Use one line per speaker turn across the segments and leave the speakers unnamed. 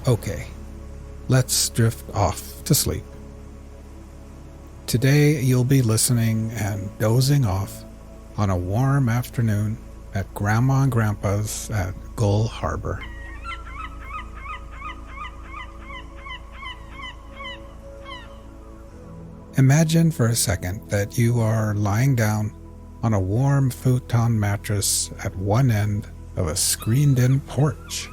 Okay, let's drift off to sleep. Today you'll be listening and dozing off on a warm afternoon at Grandma and Grandpa's at Gull Harbor. Imagine for a second that you are lying down on a warm futon mattress at one end of a screened-in porch.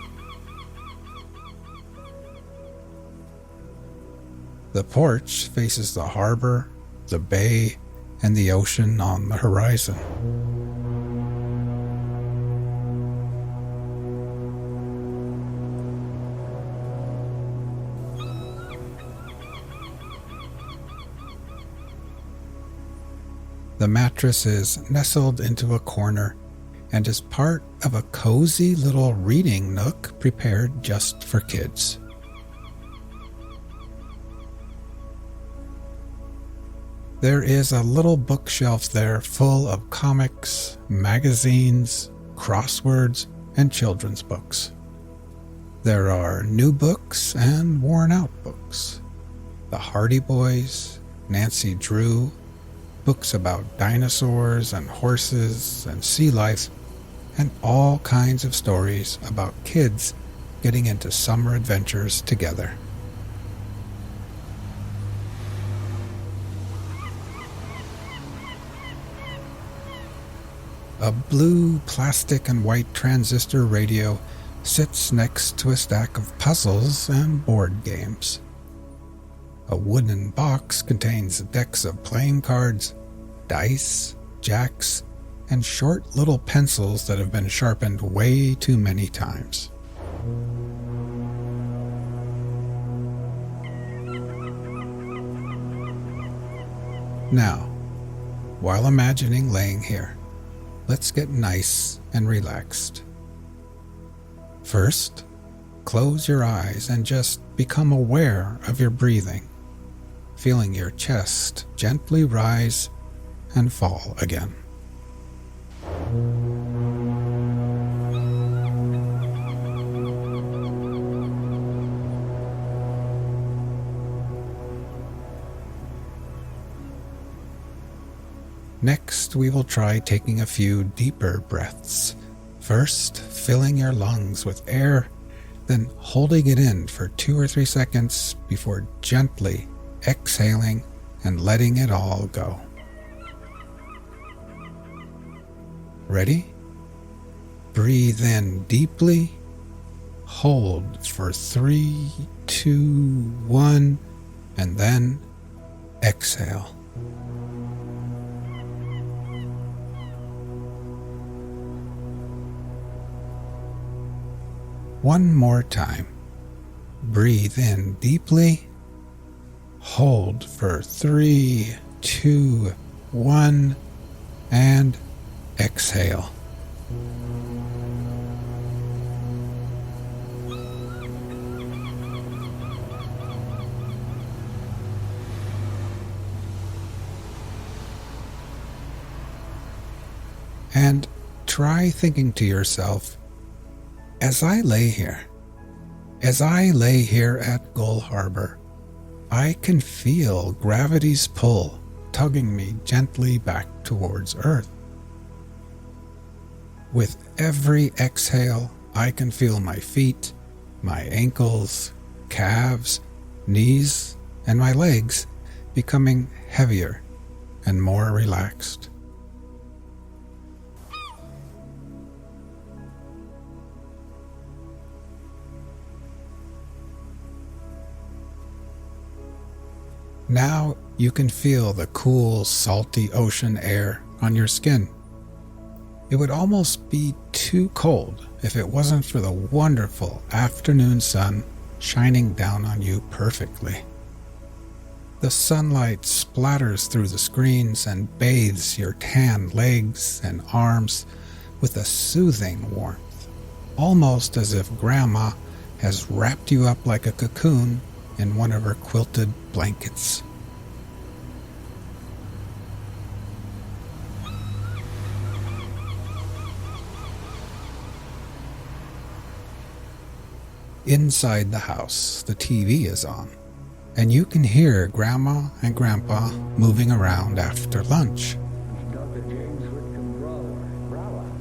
The porch faces the harbor, the bay, and the ocean on the horizon. The mattress is nestled into a corner and is part of a cozy little reading nook prepared just for kids. There is a little bookshelf there full of comics, magazines, crosswords, and children's books. There are new books and worn-out books. The Hardy Boys, Nancy Drew, books about dinosaurs and horses and sea life, and all kinds of stories about kids getting into summer adventures together. A blue plastic and white transistor radio sits next to a stack of puzzles and board games. A wooden box contains decks of playing cards, dice, jacks, and short little pencils that have been sharpened way too many times. Now, while imagining laying here, let's get nice and relaxed. First, close your eyes and just become aware of your breathing, feeling your chest gently rise and fall again. Next, we will try taking a few deeper breaths. First, filling your lungs with air, then holding it in for 2 or 3 seconds before gently exhaling and letting it all go. Ready? Breathe in deeply, hold for 3, 2, 1, and then exhale. One more time. Breathe in deeply, hold for 3, 2, 1, and exhale. And try thinking to yourself, as I lay here at Gull Harbor, I can feel gravity's pull tugging me gently back towards Earth. With every exhale, I can feel my feet, my ankles, calves, knees, and my legs becoming heavier and more relaxed. Now you can feel the cool, salty ocean air on your skin. It would almost be too cold if it wasn't for the wonderful afternoon sun shining down on you perfectly. The sunlight splatters through the screens and bathes your tan legs and arms with a soothing warmth, almost as if Grandma has wrapped you up like a cocoon in one of her quilted blankets. Inside the house, the TV is on, and you can hear Grandma and Grandpa moving around after lunch.
Dr. James Wolner,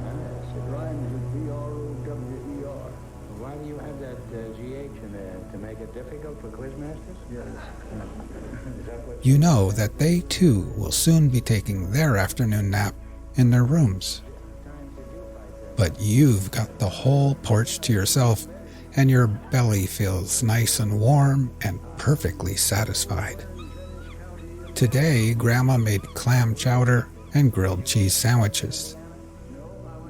yes, it rhymes with B-R-O-W-E-R. Why do you have that G-H in there? To make it difficult for quizmasters? Yes. Is that what
You know that they too will soon be taking their afternoon nap in their rooms. But you've got the whole porch to yourself, and your belly feels nice and warm and perfectly satisfied. Today, Grandma made clam chowder and grilled cheese sandwiches.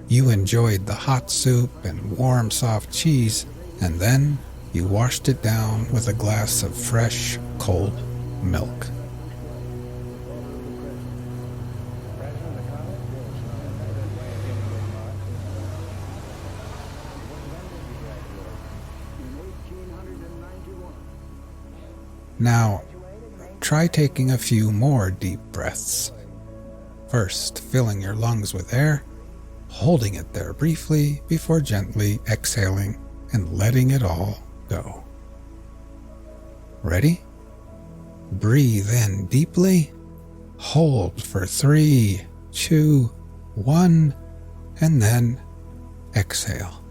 You enjoyed the hot soup and warm, soft cheese, and then you washed it down with a glass of fresh, cold milk. Now, try taking a few more deep breaths. First, filling your lungs with air, holding it there briefly before gently exhaling and letting it all go. Ready? Breathe in deeply, hold for 3, 2, 1, and then exhale.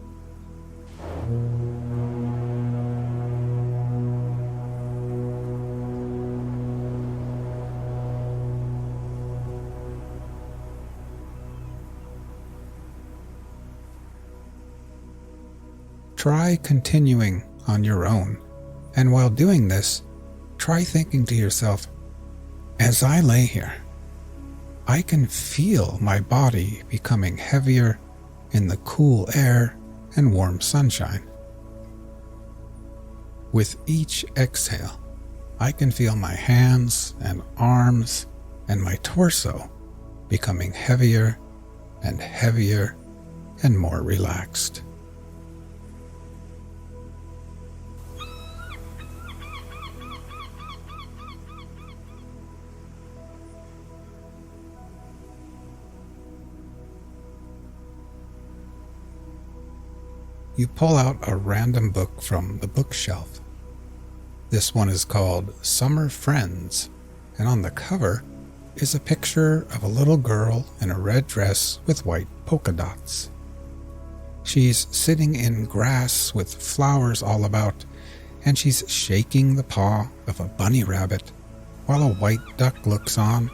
Try continuing on your own, and while doing this, try thinking to yourself, as I lay here, I can feel my body becoming heavier in the cool air and warm sunshine. With each exhale, I can feel my hands and arms and my torso becoming heavier and heavier and more relaxed. You pull out a random book from the bookshelf. This one is called Summer Friends, and on the cover is a picture of a little girl in a red dress with white polka dots. She's sitting in grass with flowers all about, and she's shaking the paw of a bunny rabbit while a white duck looks on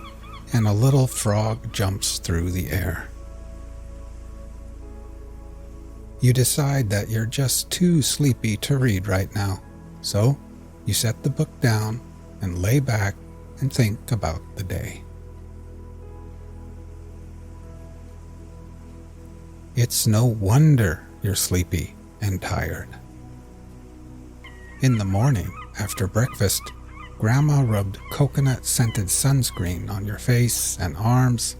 and a little frog jumps through the air. You decide that you're just too sleepy to read right now, so you set the book down and lay back and think about the day. It's no wonder you're sleepy and tired. In the morning, after breakfast, Grandma rubbed coconut-scented sunscreen on your face and arms,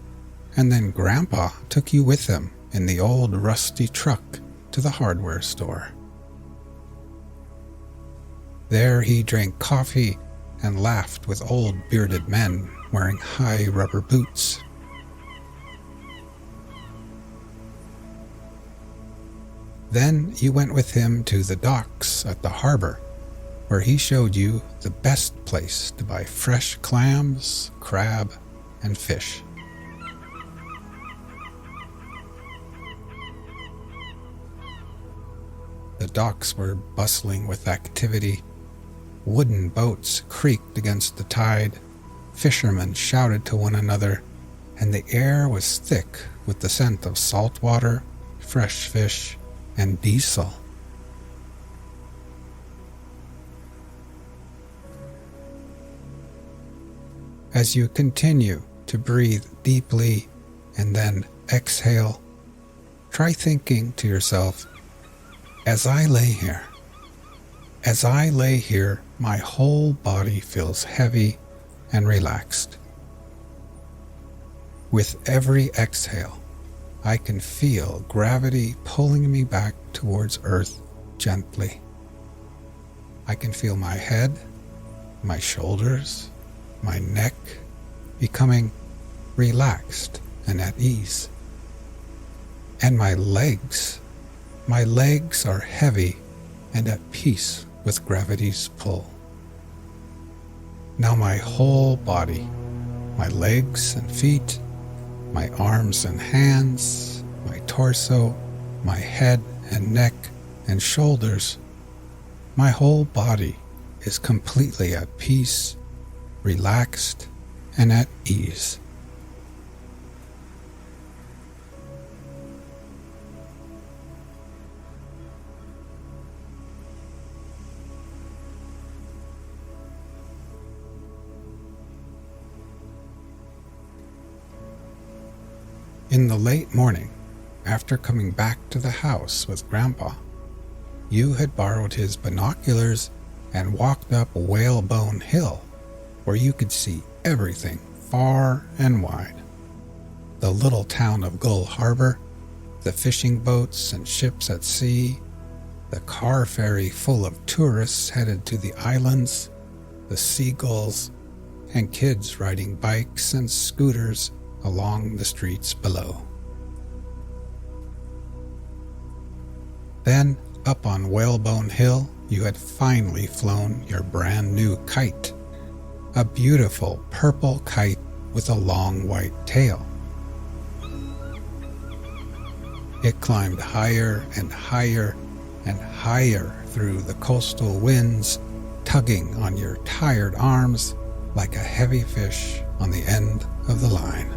and then Grandpa took you with him in the old rusty truck to the hardware store. There he drank coffee and laughed with old bearded men wearing high rubber boots. Then you went with him to the docks at the harbor, where he showed you the best place to buy fresh clams, crab, and fish. The docks were bustling with activity. Wooden boats creaked against the tide, fishermen shouted to one another, and the air was thick with the scent of salt water, fresh fish, and diesel. As you continue to breathe deeply and then exhale, try thinking to yourself, as I lay here, my whole body feels heavy and relaxed. With every exhale, I can feel gravity pulling me back towards Earth gently. I can feel my head, my shoulders, my neck becoming relaxed and at ease. And my legs are heavy and at peace with gravity's pull. Now my whole body, my legs and feet, my arms and hands, my torso, my head and neck and shoulders, my whole body is completely at peace, relaxed, and at ease. In the late morning, after coming back to the house with Grandpa, you had borrowed his binoculars and walked up Whalebone Hill, where you could see everything far and wide. The little town of Gull Harbor, the fishing boats and ships at sea, the car ferry full of tourists headed to the islands, the seagulls, and kids riding bikes and scooters along the streets below. Then, up on Whalebone Hill, you had finally flown your brand new kite, a beautiful purple kite with a long white tail. It climbed higher and higher and higher through the coastal winds, tugging on your tired arms like a heavy fish on the end of the line.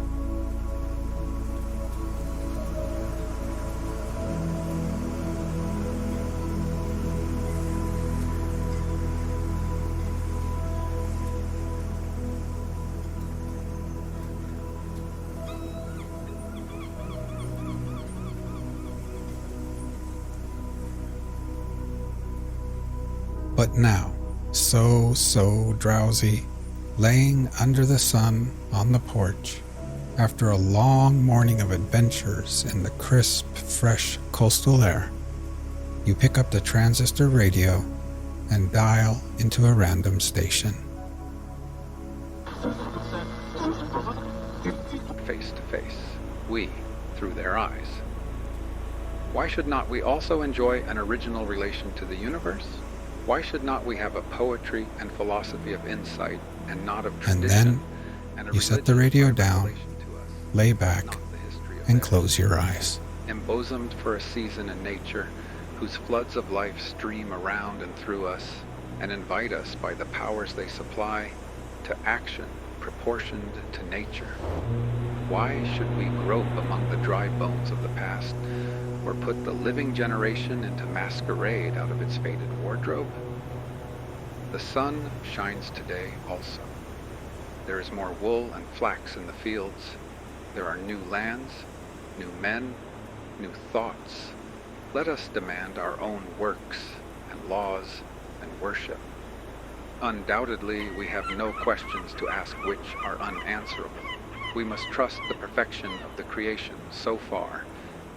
But now, so drowsy, laying under the sun on the porch, after a long morning of adventures in the crisp, fresh coastal air, you pick up the transistor radio and dial into a random station.
Face to face, we through their eyes. Why should not we also enjoy an original relation to the universe? Why should not we have a poetry and philosophy of insight and not of tradition?
And then you set the radio down, lay back, and close your eyes.
Embosomed for a season in nature, whose floods of life stream around and through us, and invite us by the powers they supply to action proportioned to nature. Why should we grope among the dry bones of the past, or put the living generation into masquerade out of its faded wardrobe? The sun shines today also. There is more wool and flax in the fields. There are new lands, new men, new thoughts. Let us demand our own works and laws and worship. Undoubtedly, we have no questions to ask which are unanswerable. We must trust the perfection of the creation so far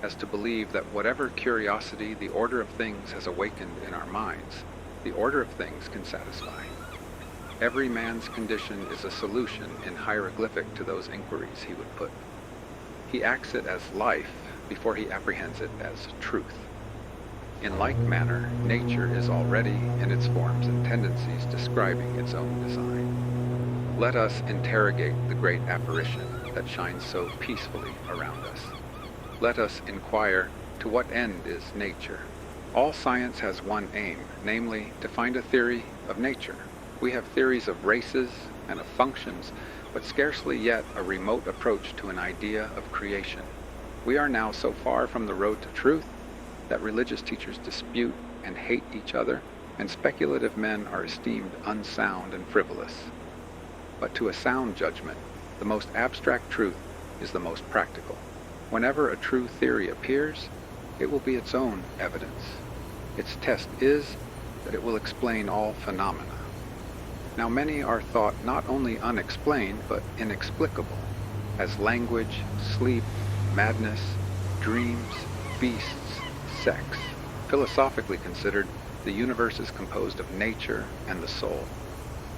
as to believe that whatever curiosity the order of things has awakened in our minds, the order of things can satisfy. Every man's condition is a solution in hieroglyphic to those inquiries he would put. He acts it as life before he apprehends it as truth. In like manner, nature is already, in its forms and tendencies, describing its own design. Let us interrogate the great apparition that shines so peacefully around us. Let us inquire, to what end is nature? All science has one aim, namely, to find a theory of nature. We have theories of races and of functions, but scarcely yet a remote approach to an idea of creation. We are now so far from the road to truth that religious teachers dispute and hate each other, and speculative men are esteemed unsound and frivolous. But to a sound judgment, the most abstract truth is the most practical. Whenever a true theory appears, it will be its own evidence. Its test is that it will explain all phenomena. Now many are thought not only unexplained, but inexplicable, as language, sleep, madness, dreams, beasts, sex. Philosophically considered, the universe is composed of nature and the soul.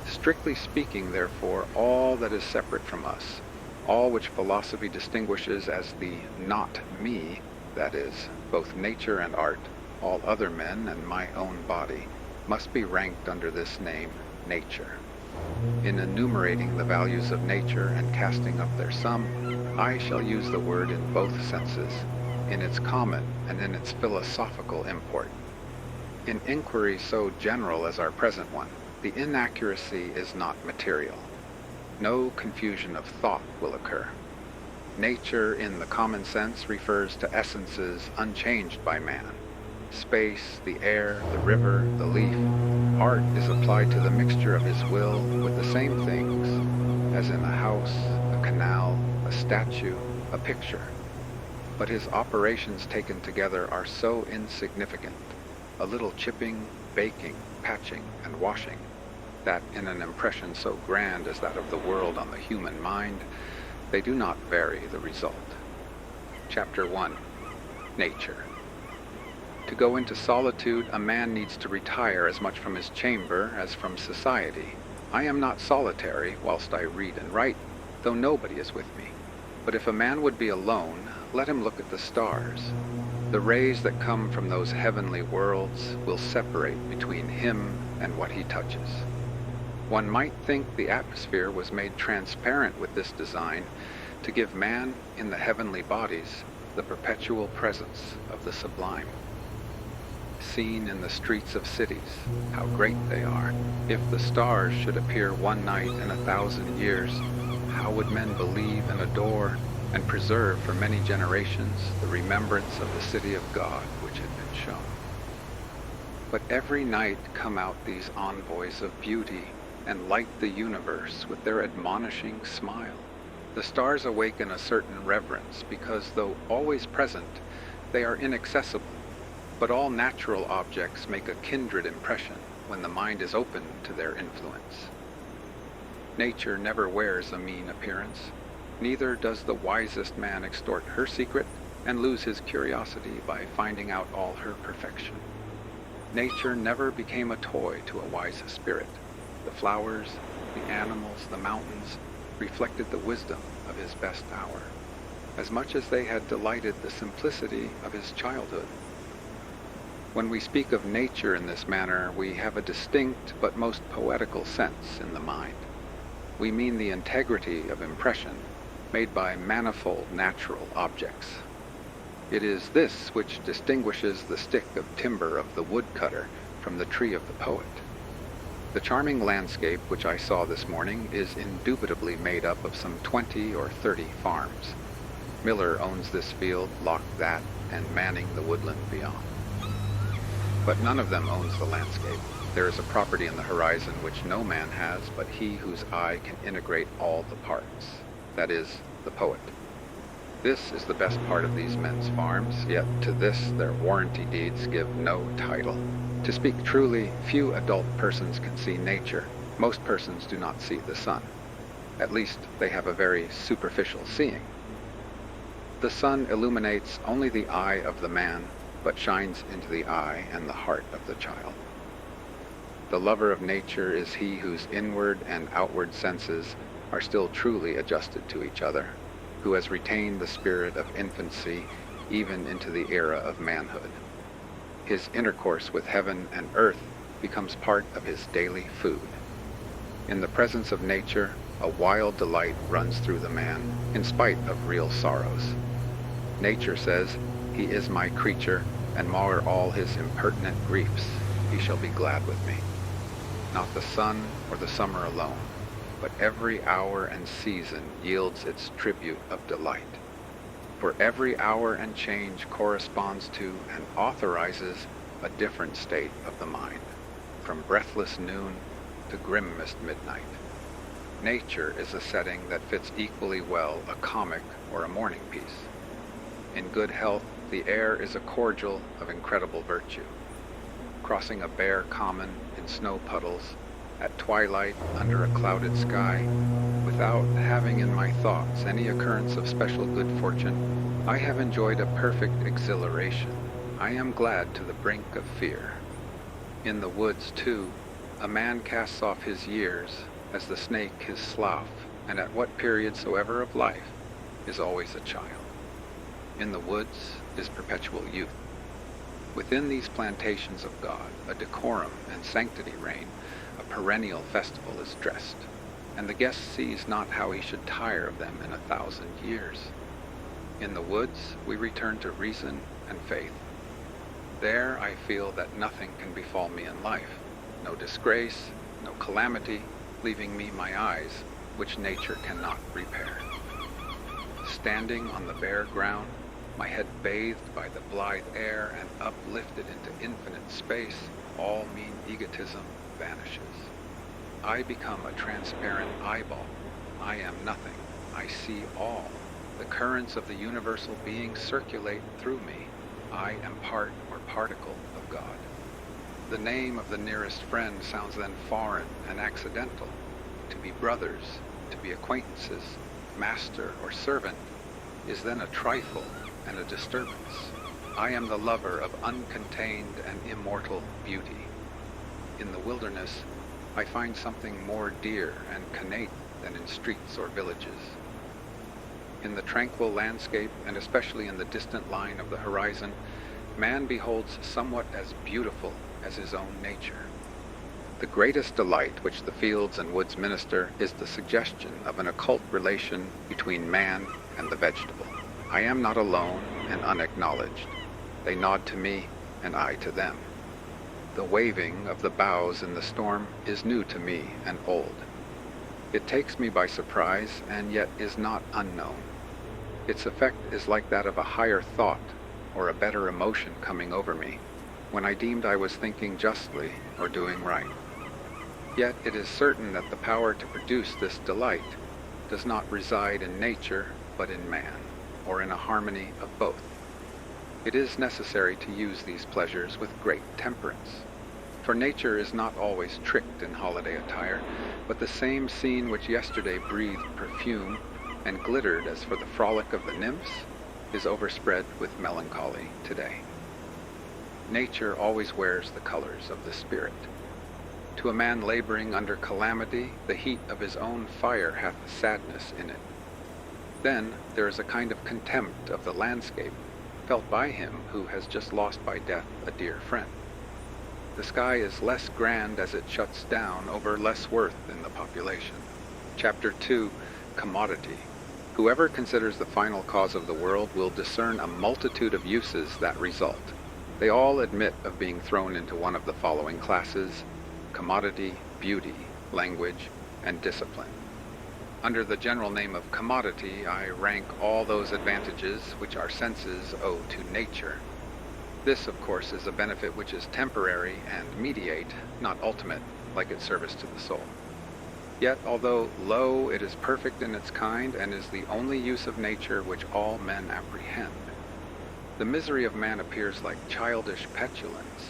Strictly speaking, therefore, all that is separate from us, all which philosophy distinguishes as the not me, that is, both nature and art, all other men, and my own body, must be ranked under this name, nature. In enumerating the values of nature and casting up their sum, I shall use the word in both senses, in its common and in its philosophical import. In inquiry so general as our present one, the inaccuracy is not material. No confusion of thought will occur. Nature, in the common sense, refers to essences unchanged by man. Space, the air, the river, the leaf. Art is applied to the mixture of his will with the same things as in a house, a canal, a statue, a picture. But his operations taken together are so insignificant, a little chipping, baking, patching, and washing, that in an impression so grand as that of the world on the human mind, they do not vary the result. Chapter 1. Nature. To go into solitude, a man needs to retire as much from his chamber as from society. I am not solitary whilst I read and write, though nobody is with me. But if a man would be alone, let him look at the stars. The rays that come from those heavenly worlds will separate between him and what he touches. One might think the atmosphere was made transparent with this design to give man in the heavenly bodies the perpetual presence of the sublime. Seen in the streets of cities, how great they are. If the stars should appear one night in 1,000 years, how would men believe and adore and preserve for many generations the remembrance of the city of God which had been shown? But every night come out these envoys of beauty and light the universe with their admonishing smile. The stars awaken a certain reverence because, though always present, they are inaccessible. But all natural objects make a kindred impression when the mind is open to their influence. Nature never wears a mean appearance, neither does the wisest man extort her secret and lose his curiosity by finding out all her perfection. Nature never became a toy to a wise spirit. The flowers, the animals, the mountains reflected the wisdom of his best hour, as much as they had delighted the simplicity of his childhood. When we speak of nature in this manner, we have a distinct but most poetical sense in the mind. We mean the integrity of impression made by manifold natural objects. It is this which distinguishes the stick of timber of the woodcutter from the tree of the poet. The charming landscape which I saw this morning is indubitably made up of some 20 or 30 farms. Miller owns this field, Locke that, and Manning the woodland beyond. But none of them owns the landscape. There is a property in the horizon which no man has but he whose eye can integrate all the parts, that is, the poet. This is the best part of these men's farms, yet to this their warranty deeds give no title. To speak truly, few adult persons can see nature. Most persons do not see the sun. At least they have a very superficial seeing. The sun illuminates only the eye of the man, but shines into the eye and the heart of the child. The lover of nature is he whose inward and outward senses are still truly adjusted to each other, who has retained the spirit of infancy even into the era of manhood. His intercourse with heaven and earth becomes part of his daily food. In the presence of nature, a wild delight runs through the man, in spite of real sorrows. Nature says, "He is my creature, and mar all his impertinent griefs, he shall be glad with me." Not the sun or the summer alone, but every hour and season yields its tribute of delight. For every hour and change corresponds to and authorizes a different state of the mind, from breathless noon to grimmest midnight. Nature is a setting that fits equally well a comic or a mourning piece. In good health, the air is a cordial of incredible virtue. Crossing a bare common in snow puddles, at twilight under a clouded sky, without having in my thoughts any occurrence of special good fortune, I have enjoyed a perfect exhilaration. I am glad to the brink of fear. In the woods, too, a man casts off his years as the snake his slough, and at what period soever of life is always a child. In the woods is perpetual youth. Within these plantations of God, a decorum and sanctity reign, a perennial festival is dressed, and the guest sees not how he should tire of them in 1,000 years. In the woods, we return to reason and faith. There I feel that nothing can befall me in life, no disgrace, no calamity, leaving me my eyes, which nature cannot repair. Standing on the bare ground, my head bathed by the blithe air and uplifted into infinite space, all mean egotism vanishes. I become a transparent eyeball. I am nothing. I see all. The currents of the universal being circulate through me. I am part or particle of God. The name of the nearest friend sounds then foreign and accidental. To be brothers, to be acquaintances, master or servant, is then a trifle and a disturbance. I am the lover of uncontained and immortal beauty. In the wilderness, I find something more dear and connate than in streets or villages. In the tranquil landscape, and especially in the distant line of the horizon, man beholds somewhat as beautiful as his own nature. The greatest delight which the fields and woods minister is the suggestion of an occult relation between man and the vegetable. I am not alone and unacknowledged. They nod to me, and I to them. The waving of the boughs in the storm is new to me and old. It takes me by surprise, and yet is not unknown. Its effect is like that of a higher thought, or a better emotion coming over me, when I deemed I was thinking justly or doing right. Yet it is certain that the power to produce this delight does not reside in nature, but in man, or in a harmony of both. It is necessary to use these pleasures with great temperance, for nature is not always tricked in holiday attire, but the same scene which yesterday breathed perfume and glittered as for the frolic of the nymphs is overspread with melancholy today. Nature always wears the colors of the spirit. To a man laboring under calamity, the heat of his own fire hath sadness in it. Then there is a kind of contempt of the landscape felt by him who has just lost by death a dear friend. The sky is less grand as it shuts down over less worth in the population. Chapter 2, Commodity. Whoever considers the final cause of the world will discern a multitude of uses that result. They all admit of being thrown into one of the following classes: commodity, beauty, language, and discipline. Under the general name of commodity, I rank all those advantages which our senses owe to nature. This, of course, is a benefit which is temporary and mediate, not ultimate, like its service to the soul. Yet, although low, it is perfect in its kind, and is the only use of nature which all men apprehend. The misery of man appears like childish petulance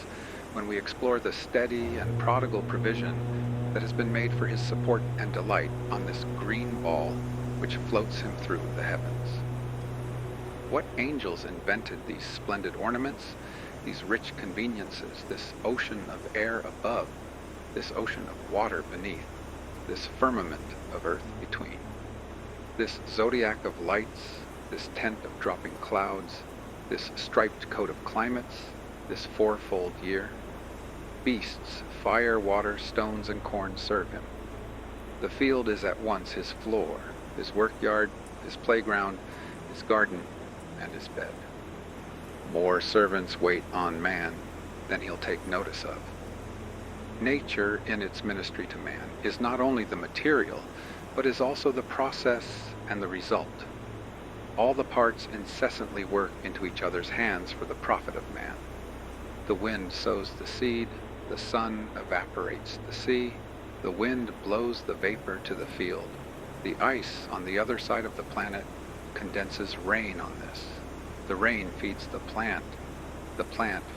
when we explore the steady and prodigal provision that has been made for his support and delight on this green ball which floats him through the heavens. What angels invented these splendid ornaments, these rich conveniences, this ocean of air above, this ocean of water beneath, this firmament of earth between, this zodiac of lights, this tent of dropping clouds, this striped coat of climates, this fourfold year? Beasts, fire, water, stones, and corn serve him. The field is at once his floor, his workyard, his playground, his garden, and his bed. More servants wait on man than he'll take notice of. Nature, in its ministry to man, is not only the material, but is also the process and the result. All the parts incessantly work into each other's hands for the profit of man. The wind sows the seed, the sun evaporates the sea, the wind blows the vapor to the field. The ice on the other side of the planet condenses rain on this. The rain feeds the plant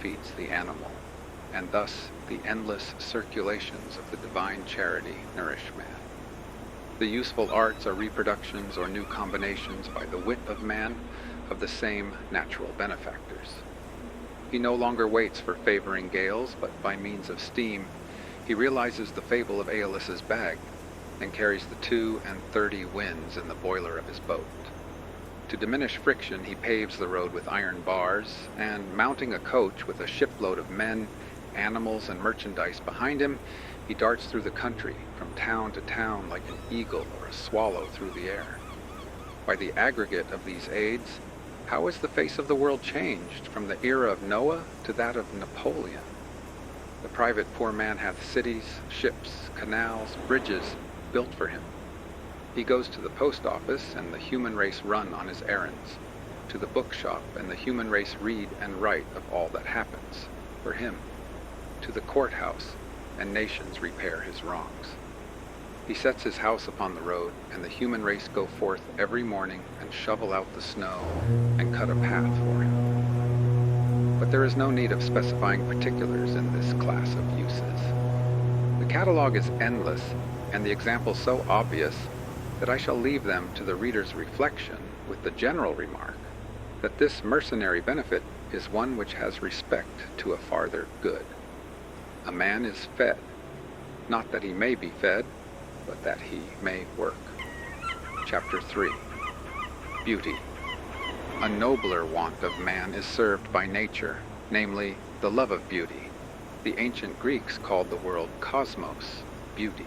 feeds the animal, and thus the endless circulations of the divine charity nourish man. The useful arts are reproductions or new combinations by the wit of man of the same natural benefactors. He no longer waits for favoring gales, but by means of steam, he realizes the fable of Aeolus's bag, and carries the 2 and 30 winds in the boiler of his boat. To diminish friction, he paves the road with iron bars, and mounting a coach with a shipload of men, animals, and merchandise behind him, he darts through the country, from town to town like an eagle or a swallow through the air. By the aggregate of these aids, how has the face of the world changed from the era of Noah to that of Napoleon? The private poor man hath cities, ships, canals, bridges built for him. He goes to the post office, and the human race run on his errands, to the bookshop, and the human race read and write of all that happens, for him, to the courthouse, and nations repair his wrongs. He sets his house upon the road, and the human race go forth every morning and shovel out the snow and cut a path for him. But there is no need of specifying particulars in this class of uses. The catalog is endless, and the examples so obvious that I shall leave them to the reader's reflection with the general remark that this mercenary benefit is one which has respect to a farther good. A man is fed, not that he may be fed, but that he may work. Chapter 3. Beauty. A nobler want of man is served by nature, namely, the love of beauty. The ancient Greeks called the world cosmos, beauty.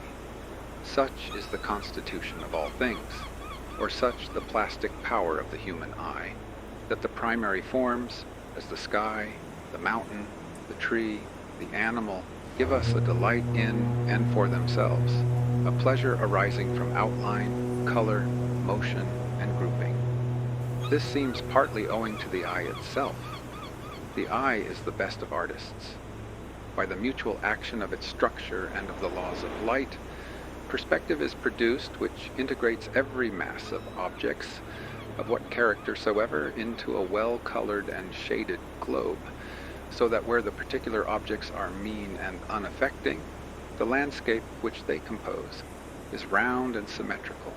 Such is the constitution of all things, or such the plastic power of the human eye, that the primary forms, as the sky, the mountain, the tree, the animal, give us a delight in and for themselves, a pleasure arising from outline, color, motion, and grouping. This seems partly owing to the eye itself. The eye is the best of artists. By the mutual action of its structure and of the laws of light, perspective is produced which integrates every mass of objects, of what character soever, into a well-colored and shaded globe, so that where the particular objects are mean and unaffecting, the landscape which they compose is round and symmetrical.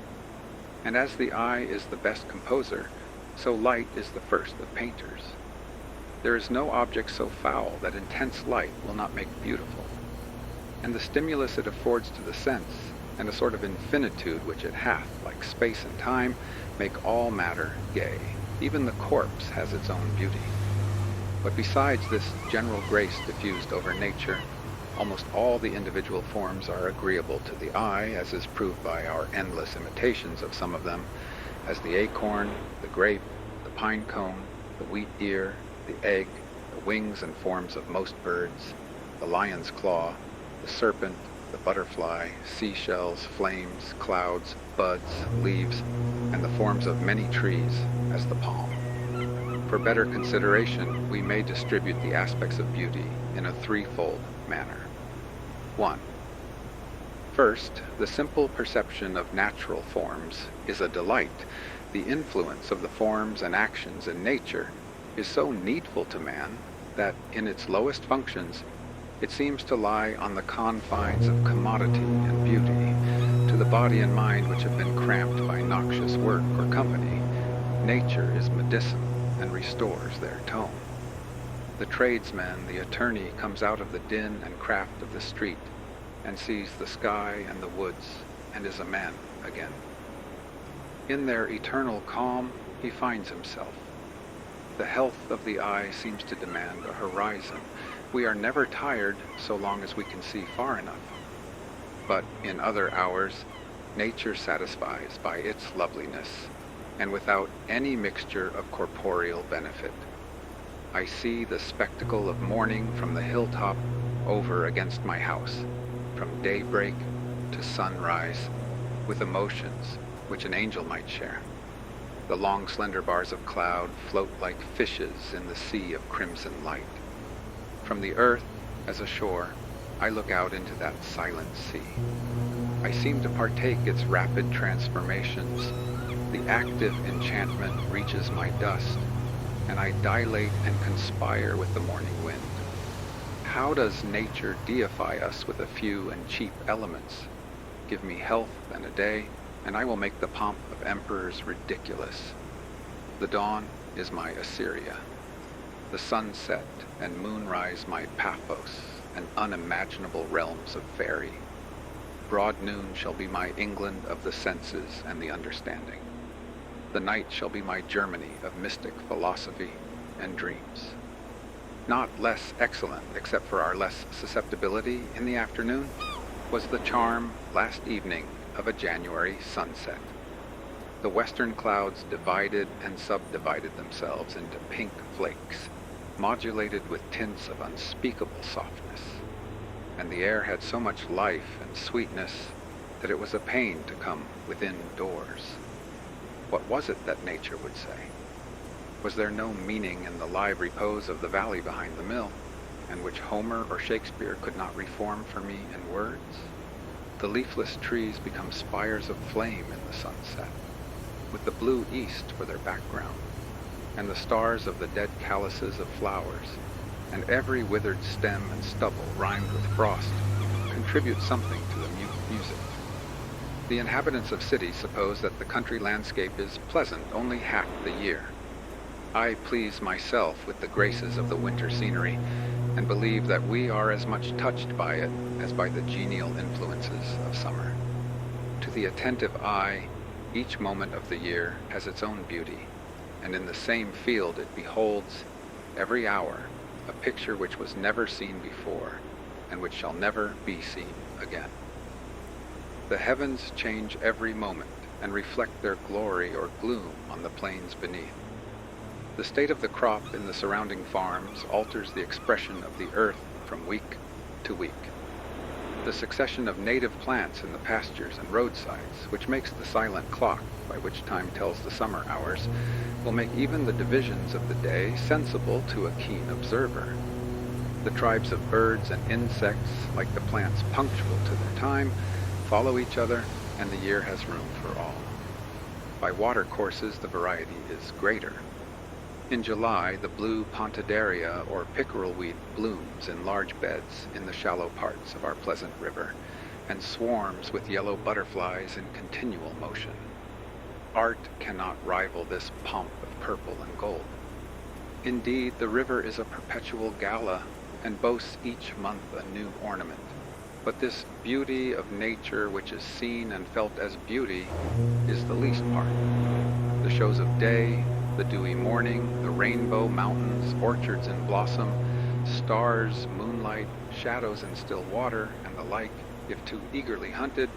And as the eye is the best composer, so light is the first of painters. There is no object so foul that intense light will not make beautiful, and the stimulus it affords to the sense, and a sort of infinitude which it hath, like space and time, make all matter gay. Even the corpse has its own beauty. But besides this general grace diffused over nature, almost all the individual forms are agreeable to the eye, as is proved by our endless imitations of some of them, as the acorn, the grape, the pine cone, the wheat ear, the egg, the wings and forms of most birds, the lion's claw, the serpent, the butterfly, seashells, flames, clouds, buds, leaves, and the forms of many trees, as the palm. For better consideration, we may distribute the aspects of beauty in a threefold manner. 1. First, the simple perception of natural forms is a delight. The influence of the forms and actions in nature is so needful to man that, in its lowest functions, it seems to lie on the confines of commodity and beauty. To the body and mind which have been cramped by noxious work or company, nature is medicinal and restores their tone. The tradesman, the attorney, comes out of the din and craft of the street and sees the sky and the woods and is a man again. In their eternal calm, he finds himself. The health of the eye seems to demand a horizon. We are never tired so long as we can see far enough. But in other hours, nature satisfies by its loveliness, and without any mixture of corporeal benefit. I see the spectacle of morning from the hilltop over against my house, from daybreak to sunrise, with emotions which an angel might share. The long slender bars of cloud float like fishes in the sea of crimson light. From the earth, as a shore, I look out into that silent sea. I seem to partake its rapid transformations. The active enchantment reaches my dust, and I dilate and conspire with the morning wind. How does nature deify us with a few and cheap elements? Give me health and a day, and I will make the pomp of emperors ridiculous. The dawn is my Assyria. The sunset and moonrise my Paphos, and unimaginable realms of fairy. Broad noon shall be my England of the senses and the understanding. The night shall be my Germany of mystic philosophy and dreams. Not less excellent, except for our less susceptibility in the afternoon, was the charm last evening of a January sunset. The western clouds divided and subdivided themselves into pink flakes, modulated with tints of unspeakable softness, and the air had so much life and sweetness that it was a pain to come within doors. What was it that nature would say? Was there no meaning in the live repose of the valley behind the mill, and which Homer or Shakespeare could not reform for me in words? The leafless trees become spires of flame in the sunset, with the blue east for their background, and the stars of the dead calices of flowers, and every withered stem and stubble rimed with frost contribute something to the music. The inhabitants of cities suppose that the country landscape is pleasant only half the year. I please myself with the graces of the winter scenery, and believe that we are as much touched by it as by the genial influences of summer. To the attentive eye, each moment of the year has its own beauty, and in the same field it beholds, every hour, a picture which was never seen before, and which shall never be seen again. The heavens change every moment, and reflect their glory or gloom on the plains beneath. The state of the crop in the surrounding farms alters the expression of the earth from week to week. The succession of native plants in the pastures and roadsides, which makes the silent clock by which time tells the summer hours, will make even the divisions of the day sensible to a keen observer. The tribes of birds and insects, like the plants punctual to their time, follow each other, and the year has room for all. By water courses the variety is greater. In July, the blue pontidaria or pickerel weed blooms in large beds in the shallow parts of our pleasant river, and swarms with yellow butterflies in continual motion. Art cannot rival this pomp of purple and gold. Indeed, the river is a perpetual gala, and boasts each month a new ornament. But this beauty of nature, which is seen and felt as beauty, is the least part. The shows of day, the dewy morning, the rainbow, mountains, orchards in blossom, stars, moonlight, shadows in still water, and the like, if too eagerly hunted,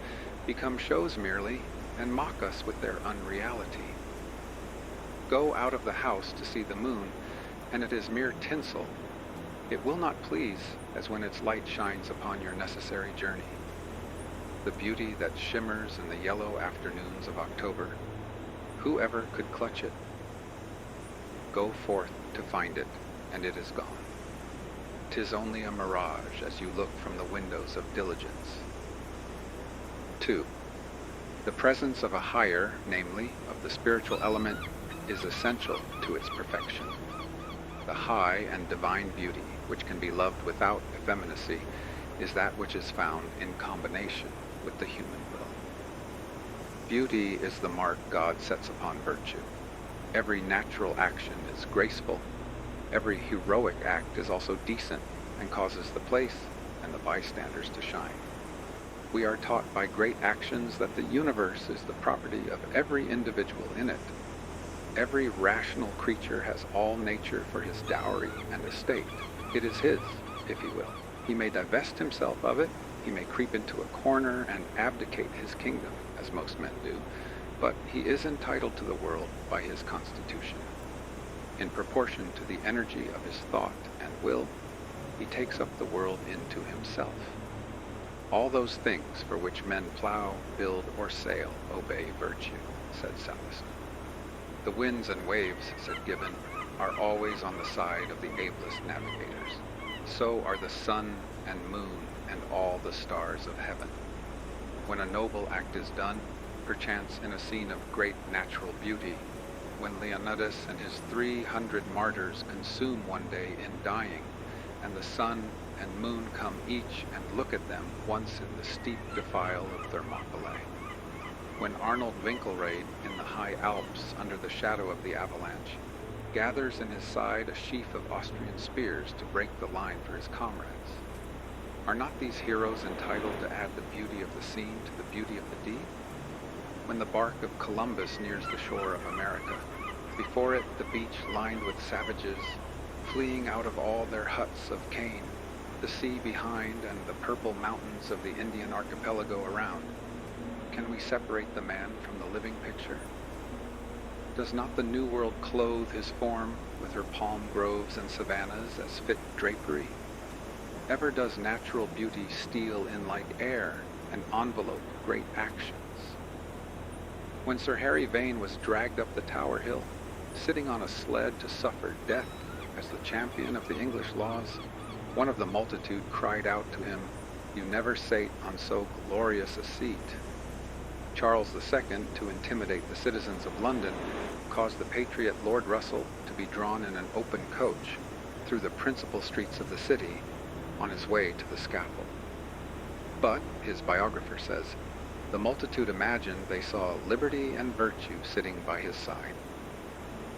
become shows merely, and mock us with their unreality. Go out of the house to see the moon, and it is mere tinsel. It will not please as when its light shines upon your necessary journey. The beauty that shimmers in the yellow afternoons of October, whoever could clutch it? Go forth to find it, and it is gone. 'Tis only a mirage as you look from the windows of diligence. 2. The presence of a higher, namely, of the spiritual element, is essential to its perfection. The high and divine beauty, which can be loved without effeminacy, is that which is found in combination with the human will. Beauty is the mark God sets upon virtue. Every natural action is graceful. Every heroic act is also decent, and causes the place and the bystanders to shine. We are taught by great actions that the universe is the property of every individual in it. Every rational creature has all nature for his dowry and estate. It is his, if he will. He may divest himself of it, he may creep into a corner and abdicate his kingdom, as most men do, but he is entitled to the world by his constitution. In proportion to the energy of his thought and will, he takes up the world into himself. All those things for which men plow, build, or sail obey virtue, said Sallust. The winds and waves, said Gibbon, are always on the side of the ablest navigators. So are the sun and moon and all the stars of heaven. When a noble act is done, perchance in a scene of great natural beauty, when Leonidas and his 300 martyrs consume one day in dying, and the sun and moon come each and look at them once in the steep defile of Thermopylae. When Arnold Winkelried in the high Alps, under the shadow of the avalanche, gathers in his side a sheaf of Austrian spears to break the line for his comrades. Are not these heroes entitled to add the beauty of the scene to the beauty of the deed? when the bark of Columbus nears the shore of America. Before it, the beach lined with savages, fleeing out of all their huts of cane, the sea behind and the purple mountains of the Indian archipelago around. Can we separate the man from the living picture? Does not the New World clothe his form with her palm groves and savannas as fit drapery? Ever does natural beauty steal in like air and envelope great actions? When Sir Harry Vane was dragged up the Tower Hill, sitting on a sled to suffer death as the champion of the English laws, one of the multitude cried out to him, "You never sate on so glorious a seat." Charles II, to intimidate the citizens of London, caused the patriot Lord Russell to be drawn in an open coach through the principal streets of the city on his way to the scaffold. But, his biographer says, the multitude imagined they saw liberty and virtue sitting by his side.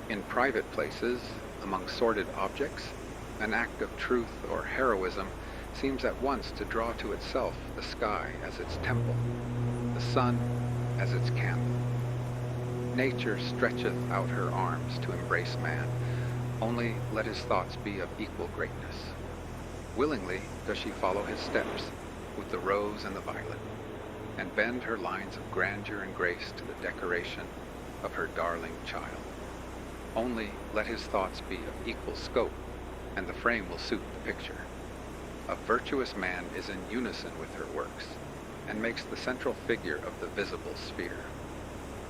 In private places, among sordid objects, an act of truth or heroism seems at once to draw to itself the sky as its temple, the sun as its candle. Nature stretcheth out her arms to embrace man, only let his thoughts be of equal greatness. Willingly does she follow his steps with the rose and the violet, and bend her lines of grandeur and grace to the decoration of her darling child. Only let his thoughts be of equal scope, and the frame will suit the picture. A virtuous man is in unison with her works, and makes the central figure of the visible sphere.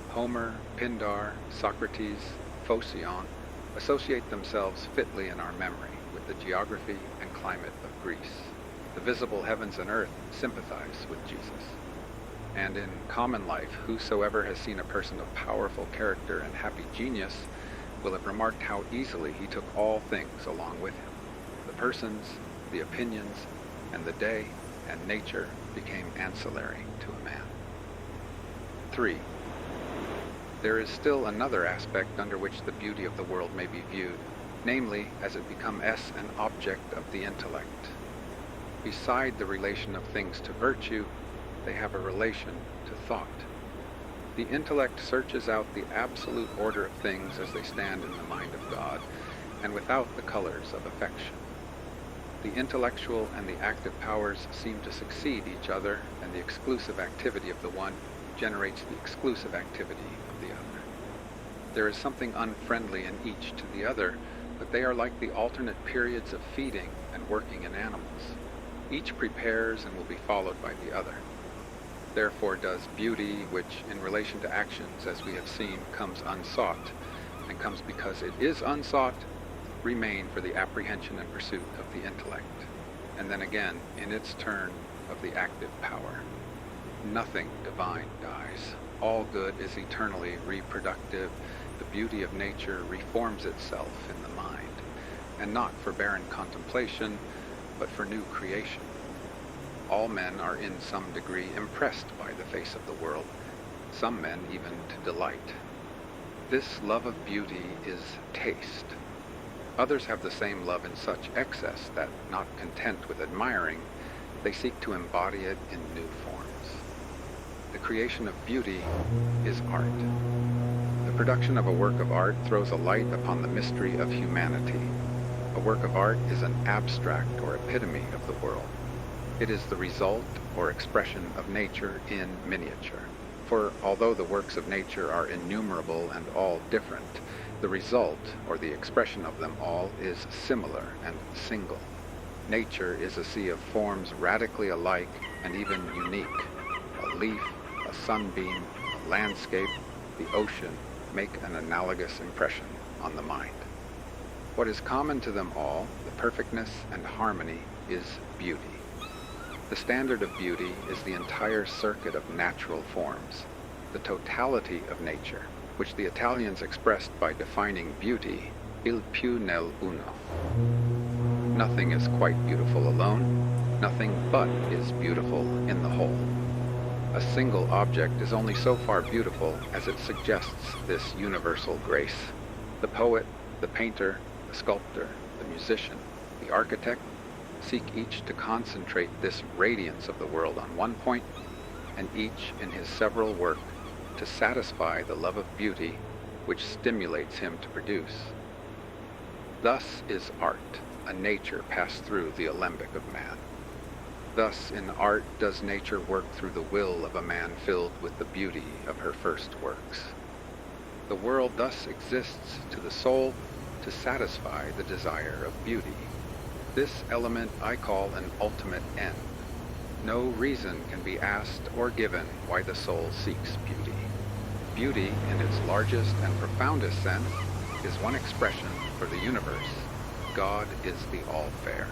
Homer, Pindar, Socrates, Phocion associate themselves fitly in our memory with the geography and climate of Greece. The visible heavens and earth sympathize with Jesus. And in common life, whosoever has seen a person of powerful character and happy genius will have remarked how easily he took all things along with him. The persons, the opinions, and the day and nature became ancillary to a man. 3. There is still another aspect under which the beauty of the world may be viewed, namely, as it becomes an object of the intellect. Beside the relation of things to virtue, they have a relation to thought. The intellect searches out the absolute order of things as they stand in the mind of God, and without the colors of affection. The intellectual and the active powers seem to succeed each other, and the exclusive activity of the one generates the exclusive activity of the other. There is something unfriendly in each to the other, but they are like the alternate periods of feeding and working in animals. Each prepares and will be followed by the other. Therefore does beauty, which in relation to actions, as we have seen, comes unsought, and comes because it is unsought, remain for the apprehension and pursuit of the intellect, and then again, in its turn, of the active power. Nothing divine dies. All good is eternally reproductive. The beauty of nature reforms itself in the mind, and not for barren contemplation, but for new creation. All men are in some degree impressed by the face of the world, some men even to delight. This love of beauty is taste. Others have the same love in such excess that, not content with admiring, they seek to embody it in new forms. The creation of beauty is art. The production of a work of art throws a light upon the mystery of humanity. A work of art is an abstract or epitome of the world. It is the result or expression of nature in miniature. For although the works of nature are innumerable and all different, the result or the expression of them all is similar and single. Nature is a sea of forms radically alike and even unique. A leaf, a sunbeam, a landscape, the ocean make an analogous impression on the mind. What is common to them all, the perfectness and harmony, is beauty. The standard of beauty is the entire circuit of natural forms, the totality of nature, which the Italians expressed by defining beauty, il più nell'uno. Nothing is quite beautiful alone, nothing but is beautiful in the whole. A single object is only so far beautiful as it suggests this universal grace. The poet, the painter, the sculptor, the musician, the architect, seek each to concentrate this radiance of the world on one point, and each in his several work to satisfy the love of beauty which stimulates him to produce. Thus is art, a nature passed through the alembic of man. Thus in art does nature work through the will of a man filled with the beauty of her first works. The world thus exists to the soul to satisfy the desire of beauty. This element I call an ultimate end. No reason can be asked or given why the soul seeks beauty. Beauty, in its largest and profoundest sense, is one expression for the universe. God is the all-fair.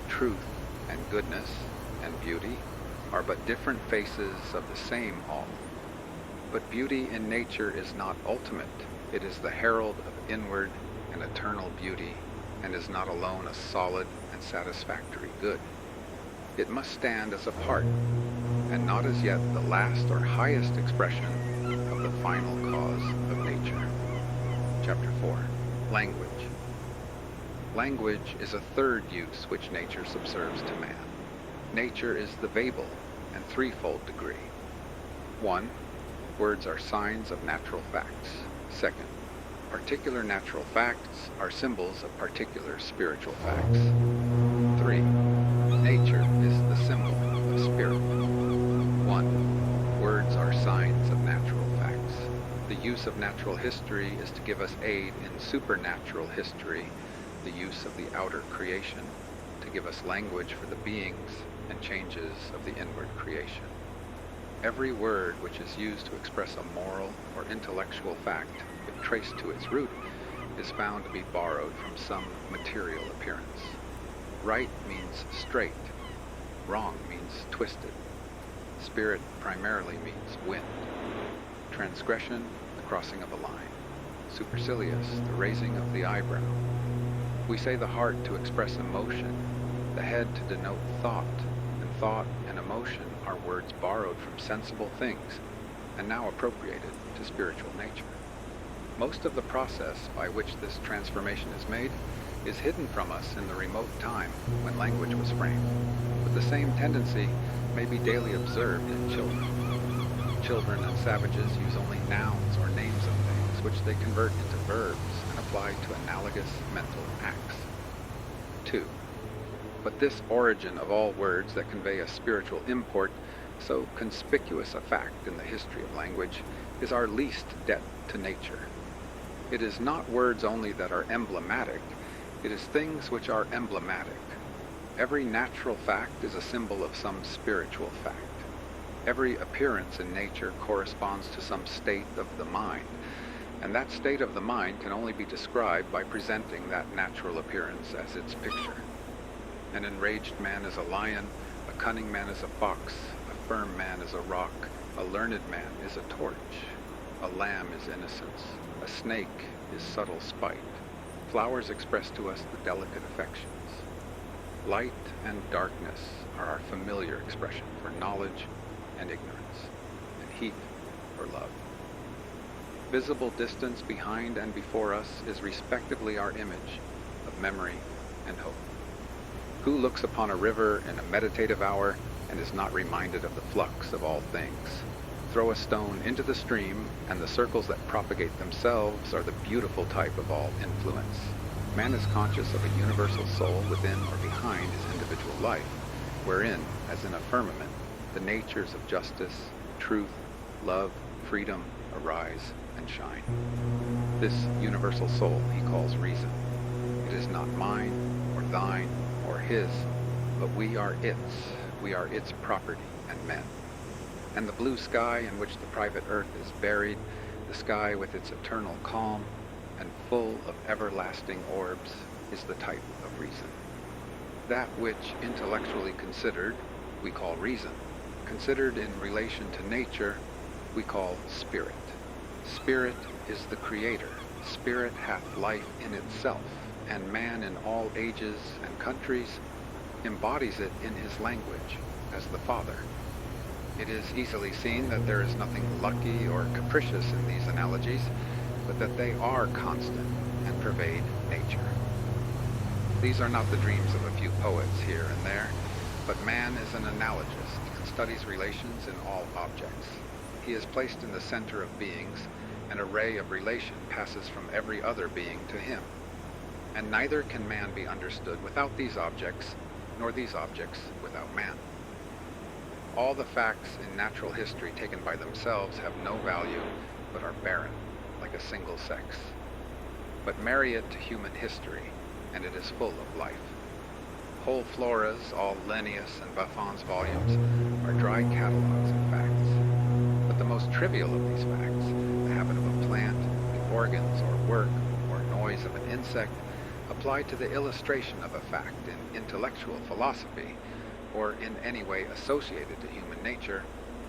Truth and goodness and beauty are but different faces of the same all. But beauty in nature is not ultimate. It is the herald of inward and eternal beauty, and is not alone a solid and satisfactory good. It must stand as a part, and not as yet the last or highest expression of the final cause of nature. Chapter 4. Language. Language is a third use which nature subserves to man. Nature is the Babel and threefold degree. 1. Words are signs of natural facts. 2. Particular natural facts are symbols of particular spiritual facts. 3. Nature is the symbol of spirit. 1. Words are signs of natural facts. The use of natural history is to give us aid in supernatural history, the use of the outer creation, to give us language for the beings and changes of the inward creation. Every word which is used to express a moral or intellectual fact, if traced to its root, is found to be borrowed from some material appearance. Right means straight. Wrong means twisted. Spirit primarily means wind. Transgression, the crossing of a line. Supercilious, the raising of the eyebrow. We say the heart to express emotion, the head to denote thought, and thought and emotion are words borrowed from sensible things and now appropriated to spiritual nature. Most of the process by which this transformation is made is hidden from us in the remote time when language was framed, but the same tendency may be daily observed in children. Children and savages use only nouns or names of things which they convert into verbs and apply to analogous mental acts. 2. But this origin of all words that convey a spiritual import, so conspicuous a fact in the history of language, is our least debt to nature. It is not words only that are emblematic, it is things which are emblematic. Every natural fact is a symbol of some spiritual fact. Every appearance in nature corresponds to some state of the mind, and that state of the mind can only be described by presenting that natural appearance as its picture. An enraged man is a lion, a cunning man is a fox, a firm man is a rock, a learned man is a torch, a lamb is innocence, a snake is subtle spite. Flowers express to us the delicate affections. Light and darkness are our familiar expression for knowledge and ignorance, and heat for love. Visible distance behind and before us is respectively our image of memory and hope. Who looks upon a river in a meditative hour and is not reminded of the flux of all things? Throw a stone into the stream, and the circles that propagate themselves are the beautiful type of all influence. Man is conscious of a universal soul within or behind his individual life, wherein, as in a firmament, the natures of justice, truth, love, freedom arise and shine. This universal soul he calls reason. It is not mine, or thine, or his, but we are its property and men. And the blue sky in which the private earth is buried, the sky with its eternal calm and full of everlasting orbs, is the type of reason. That which, intellectually considered, we call reason, considered in relation to nature, we call spirit. Spirit is the creator. Spirit hath life in itself, and man in all ages and countries embodies it in his language as the Father. It is easily seen that there is nothing lucky or capricious in these analogies, but that they are constant and pervade nature. These are not the dreams of a few poets here and there, but man is an analogist and studies relations in all objects. he is placed in the center of beings, an array of relation passes from every other being to him. And neither can man be understood without these objects, nor these objects without man. All the facts in natural history taken by themselves have no value, but are barren, like a single sex. But marry it to human history, and it is full of life. Whole floras, all Linnaeus and Buffon's volumes, are dry catalogues of facts. But the most trivial of these facts, the habit of a plant, the organs or work or noise of an insect, applied to the illustration of a fact in intellectual philosophy, or in any way associated to human nature,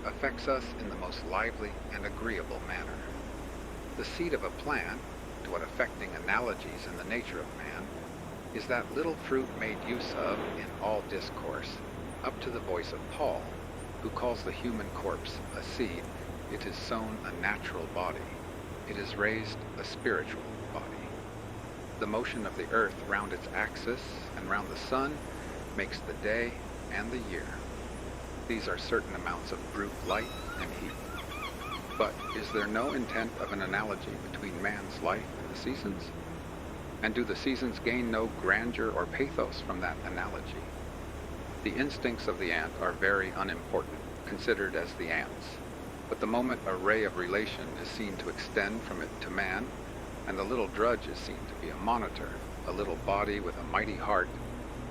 affects us in the most lively and agreeable manner. The seed of a plant, to what affecting analogies in the nature of man, is that little fruit made use of in all discourse, up to the voice of Paul, who calls the human corpse a seed. It is sown a natural body. It is raised a spiritual body. The motion of the earth round its axis and round the sun makes the day and the year. These are certain amounts of brute light and heat. But is there no intent of an analogy between man's life and the seasons? And do the seasons gain no grandeur or pathos from that analogy? The instincts of the ant are very unimportant, considered as the ants. But the moment a ray of relation is seen to extend from it to man, and the little drudge is seen to be a monitor, a little body with a mighty heart,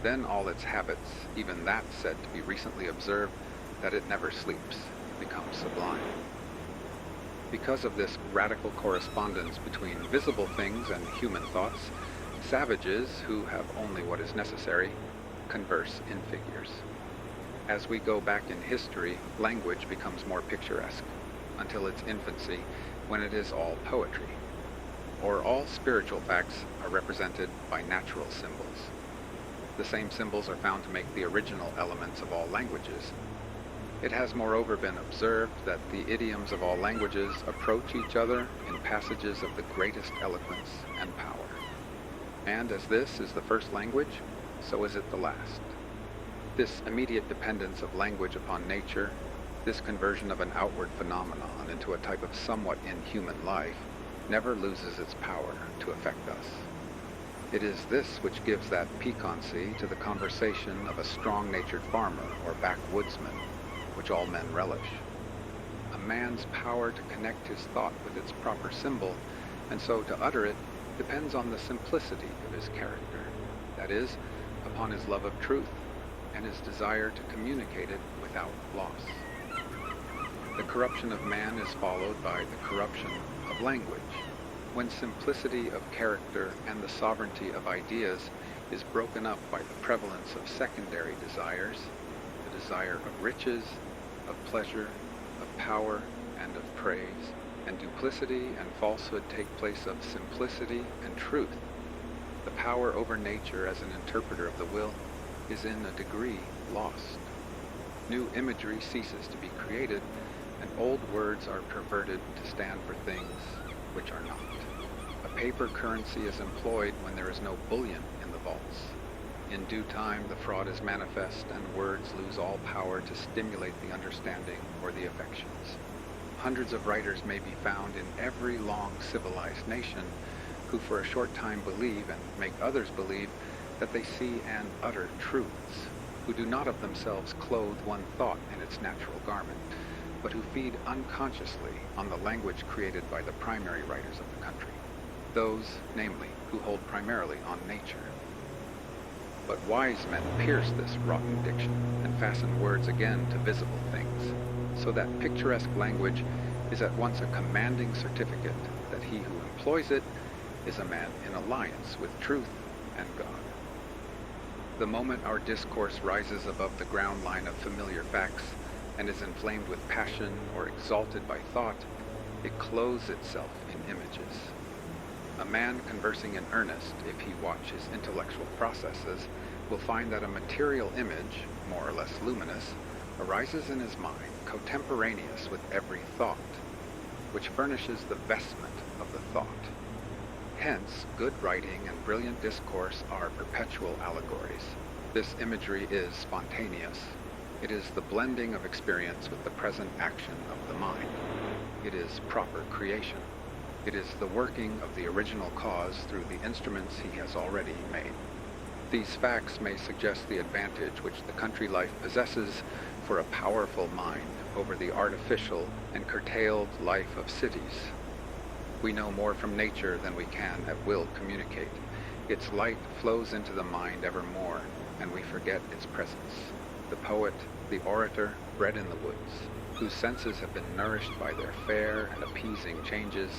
then all its habits, even that said to be recently observed, that it never sleeps, become sublime. Because of this radical correspondence between visible things and human thoughts, savages, who have only what is necessary, converse in figures. As we go back in history, language becomes more picturesque, until its infancy, when it is all poetry. Or all spiritual facts are represented by natural symbols. The same symbols are found to make the original elements of all languages. It has moreover been observed that the idioms of all languages approach each other in passages of the greatest eloquence and power. And as this is the first language, so is it the last. This immediate dependence of language upon nature, this conversion of an outward phenomenon into a type of somewhat inhuman life, never loses its power to affect us. It is this which gives that piquancy to the conversation of a strong-natured farmer or backwoodsman, which all men relish. A man's power to connect his thought with its proper symbol, and so to utter it, depends on the simplicity of his character, that is, upon his love of truth and his desire to communicate it without loss. The corruption of man is followed by the corruption of language. When simplicity of character and the sovereignty of ideas is broken up by the prevalence of secondary desires, the desire of riches, of pleasure, of power, and of praise, and duplicity and falsehood take place of simplicity and truth, the power over nature as an interpreter of the will is in a degree lost. New imagery ceases to be created, and old words are perverted to stand for things which are not. A paper currency is employed when there is no bullion in the vaults. In due time, the fraud is manifest, and words lose all power to stimulate the understanding or the affections. Hundreds of writers may be found in every long civilized nation who for a short time believe and make others believe that they see and utter truths, who do not of themselves clothe one thought in its natural garment, but who feed unconsciously on the language created by the primary writers of the country, those, namely, who hold primarily on nature. But wise men pierce this rotten diction and fasten words again to visible things, so that picturesque language is at once a commanding certificate that he who employs it is a man in alliance with truth and God. The moment our discourse rises above the ground line of familiar facts and is inflamed with passion or exalted by thought, it clothes itself in images. A man conversing in earnest, if he watch his intellectual processes, will find that a material image, more or less luminous, arises in his mind, contemporaneous with every thought, which furnishes the vestment of the thought. Hence, good writing and brilliant discourse are perpetual allegories. This imagery is spontaneous, It is the blending of experience with the present action of the mind. It is proper creation. It is the working of the original cause through the instruments he has already made. These facts may suggest the advantage which the country life possesses for a powerful mind over the artificial and curtailed life of cities. We know more from nature than we can at will communicate. Its light flows into the mind ever more, and we forget its presence. The poet, the orator, bred in the woods, whose senses have been nourished by their fair and appeasing changes,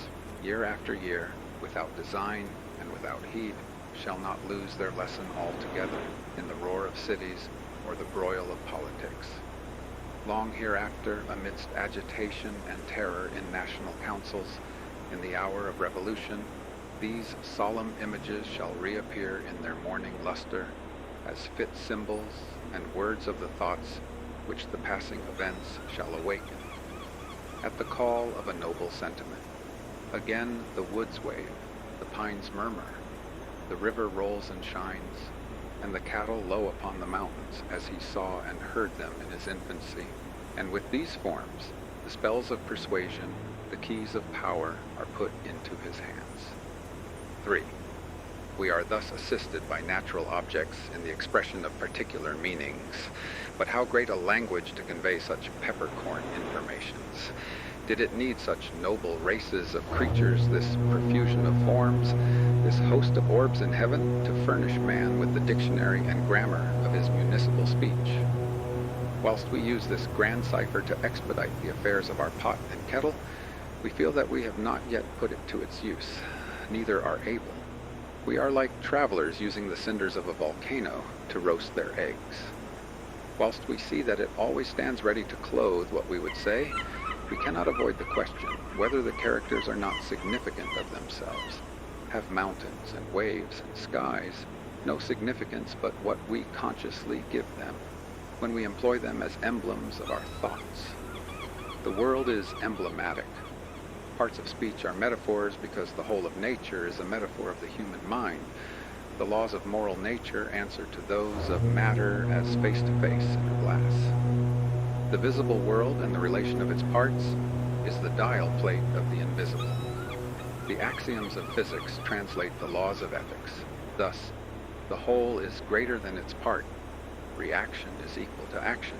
year after year, without design and without heed, shall not lose their lesson altogether in the roar of cities or the broil of politics. Long hereafter, amidst agitation and terror in national councils, in the hour of revolution, these solemn images shall reappear in their morning luster as fit symbols and words of the thoughts which the passing events shall awaken. At the call of a noble sentiment, again the woods wave, the pines murmur, the river rolls and shines, and the cattle low upon the mountains as he saw and heard them in his infancy. And with these forms, the spells of persuasion, the keys of power are put into his hands. 3. We are thus assisted by natural objects in the expression of particular meanings. But how great a language to convey such peppercorn informations! Did it need such noble races of creatures, this profusion of forms, this host of orbs in heaven, to furnish man with the dictionary and grammar of his municipal speech? Whilst we use this grand cipher to expedite the affairs of our pot and kettle, we feel that we have not yet put it to its use, neither are able. We are like travelers using the cinders of a volcano to roast their eggs. Whilst we see that it always stands ready to clothe what we would say, we cannot avoid the question whether the characters are not significant of themselves. Have mountains and waves and skies no significance but what we consciously give them, when we employ them as emblems of our thoughts? The world is emblematic. Parts of speech are metaphors because the whole of nature is a metaphor of the human mind. The laws of moral nature answer to those of matter as face-to-face in a glass. The visible world and the relation of its parts is the dial plate of the invisible. The axioms of physics translate the laws of ethics. Thus, the whole is greater than its part. Reaction is equal to action.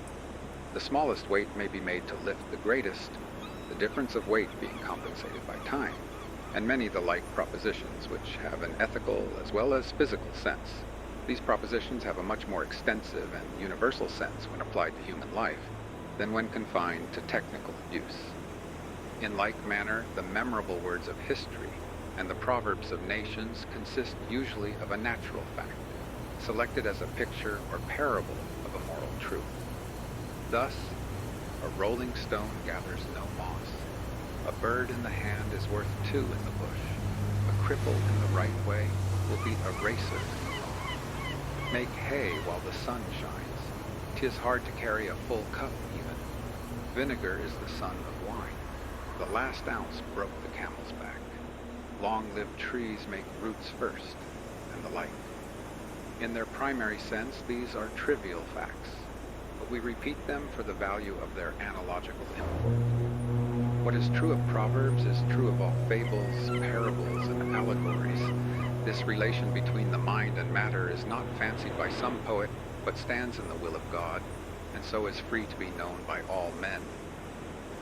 The smallest weight may be made to lift the greatest, the difference of weight being compensated by time, and many the like propositions which have an ethical as well as physical sense. These propositions have a much more extensive and universal sense when applied to human life than when confined to technical use. In like manner, the memorable words of history and the proverbs of nations consist usually of a natural fact, selected as a picture or parable of a moral truth. Thus, a rolling stone gathers no moss. A bird in the hand is worth two in the bush. A cripple in the right way will beat a racer in the wrong. Make hay while the sun shines. 'Tis hard to carry a full cup even. Vinegar is the son of wine. The last ounce broke the camel's back. Long-lived trees make roots first, and the like. In their primary sense, these are trivial facts, but we repeat them for the value of their analogical import. What is true of proverbs is true of all fables, parables, and allegories. This relation between the mind and matter is not fancied by some poet, but stands in the will of God, and so is free to be known by all men.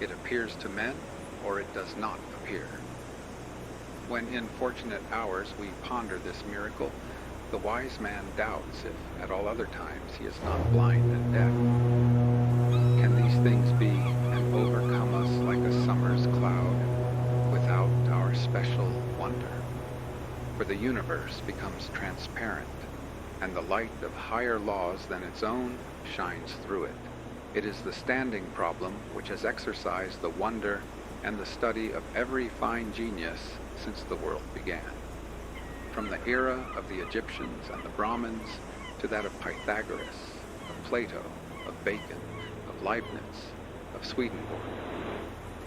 It appears to men, or it does not appear. When in fortunate hours we ponder this miracle, the wise man doubts if at all other times he is not blind and deaf. Can these things be and overcome us like a summer's cloud without our special wonder? For the universe becomes transparent, and the light of higher laws than its own shines through it. It is the standing problem which has exercised the wonder and the study of every fine genius since the world began. From the era of the Egyptians and the Brahmins to that of Pythagoras, of Plato, of Bacon, of Leibniz, of Swedenborg.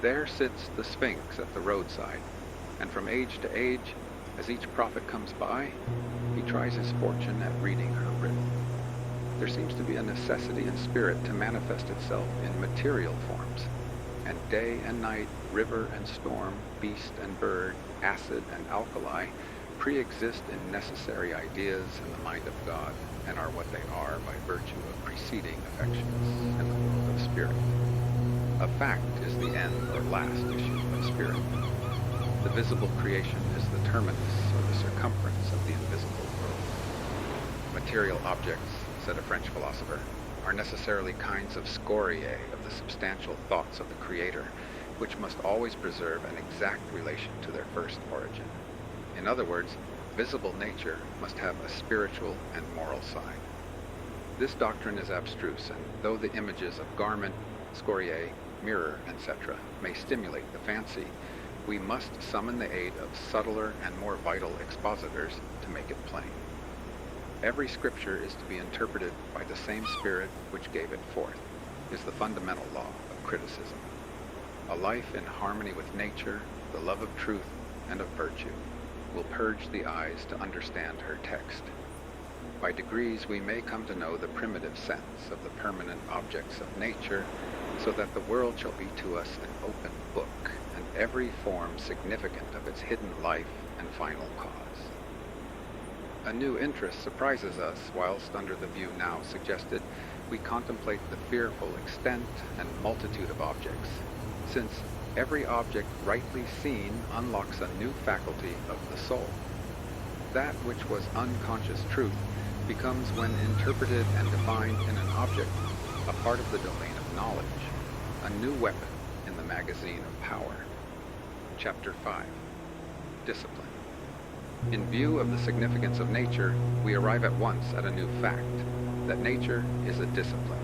There sits the Sphinx at the roadside, and from age to age, as each prophet comes by, he tries his fortune at reading her riddle. there seems to be a necessity in spirit to manifest itself in material forms. And day and night, river and storm, beast and bird, acid and alkali, pre-exist in necessary ideas in the mind of God, and are what they are by virtue of preceding affections in the world of spirit. A fact is the end or last issue of spirit. The visible creation is the terminus or the circumference of the invisible world. Material objects, said a French philosopher, are necessarily kinds of scoriae of the substantial thoughts of the Creator, which must always preserve an exact relation to their first origin. In other words, visible nature must have a spiritual and moral side. This doctrine is abstruse, and though the images of garment, scoriae, mirror, etc. may stimulate the fancy, we must summon the aid of subtler and more vital expositors to make it plain. Every scripture is to be interpreted by the same spirit which gave it forth, is the fundamental law of criticism. A life in harmony with nature, the love of truth, and of virtue will purge the eyes to understand her text. By degrees we may come to know the primitive sense of the permanent objects of nature, so that the world shall be to us an open book, and every form significant of its hidden life and final cause. A new interest surprises us whilst, under the view now suggested, we contemplate the fearful extent and multitude of objects, since every object rightly seen unlocks a new faculty of the soul. That which was unconscious truth becomes, when interpreted and defined in an object, a part of the domain of knowledge, a new weapon in the magazine of power. Chapter 5. Discipline. In view of the significance of nature, we arrive at once at a new fact, that nature is a discipline.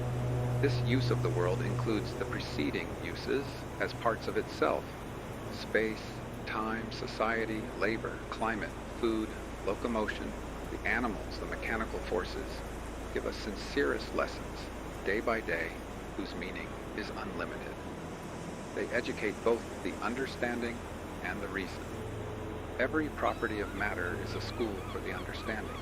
This use of the world includes the preceding uses as parts of itself: space, time, society, labor, climate, food, locomotion, the animals, the mechanical forces, give us sincerest lessons, day by day, whose meaning is unlimited. They educate both the understanding and the reason. Every property of matter is a school for the understanding.